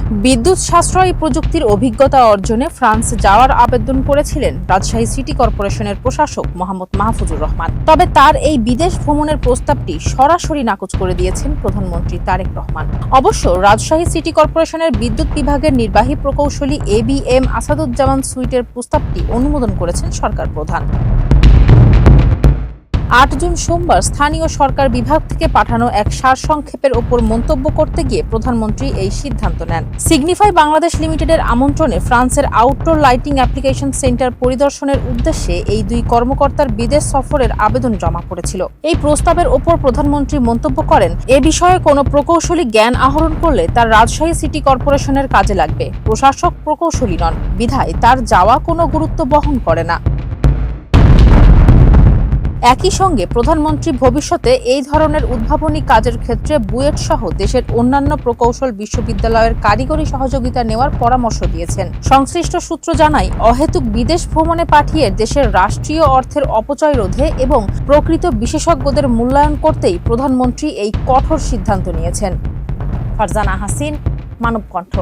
বিদ্যুৎ সাশ্রয়ী প্রযুক্তির অভিজ্ঞতা অর্জনে ফ্রান্স যাওয়ার আবেদন করেছিলেন রাজশাহী সিটি কর্পোরেশনের প্রশাসক মোহাম্মদ মাহফুজুর রহমান। তবে তার এই বিদেশ ভ্রমণের প্রস্তাবটি সরাসরি নাকচ করে দিয়েছেন প্রধানমন্ত্রী তারেক রহমান। অবশ্য রাজশাহী সিটি কর্পোরেশনের বিদ্যুৎ বিভাগের নির্বাহী প্রকৌশলী ABM আসাদুজ্জামান সুইটের প্রস্তাবটি অনুমোদন করেছেন সরকার প্রধান। ৮ জুন সোমবার স্থানীয় সরকার বিভাগ থেকে পাঠানো এক সারসংক্ষেপের ওপর মন্তব্য করতে গিয়ে প্রধানমন্ত্রী এই সিদ্ধান্ত নেন। সিগনিফাই বাংলাদেশ লিমিটেডের আমন্ত্রণে ফ্রান্সের আউটডোর লাইটিং অ্যাপ্লিকেশন সেন্টার পরিদর্শনের উদ্দেশ্যে এই দুই কর্মকর্তার বিদেশ সফরের আবেদন জমা পড়েছিল। এই প্রস্তাবের ওপর প্রধানমন্ত্রী মন্তব্য করেন, এ বিষয়ে কোনো প্রকৌশলী জ্ঞান আহরণ করলে তার রাজশাহী সিটি কর্পোরেশনের কাজে লাগবে। প্রশাসক প্রকৌশলী নন, বিধায় তার যাওয়া কোনো গুরুত্ব বহন করে না। একই সঙ্গে প্রধানমন্ত্রী ভবিষ্যতে এই ধরনের উদ্ভাবনী কাজের ক্ষেত্রে বুয়েট সহ দেশের অন্যান্য প্রকৌশল বিশ্ববিদ্যালয়ের কারিগরি সহযোগিতা নেওয়ার পরামর্শ দিয়েছেন। সংশ্লিষ্ট সূত্র জানায়, অহেতুক বিদেশ ভ্রমণে পাঠিয়ে দেশের রাষ্ট্রীয় অর্থের অপচয় রোধে এবং প্রকৃত বিশেষজ্ঞদের মূল্যায়ন করতেই প্রধানমন্ত্রী এই কঠোর সিদ্ধান্ত নিয়েছেন। ফারজানা হাসিন, মানবকণ্ঠ।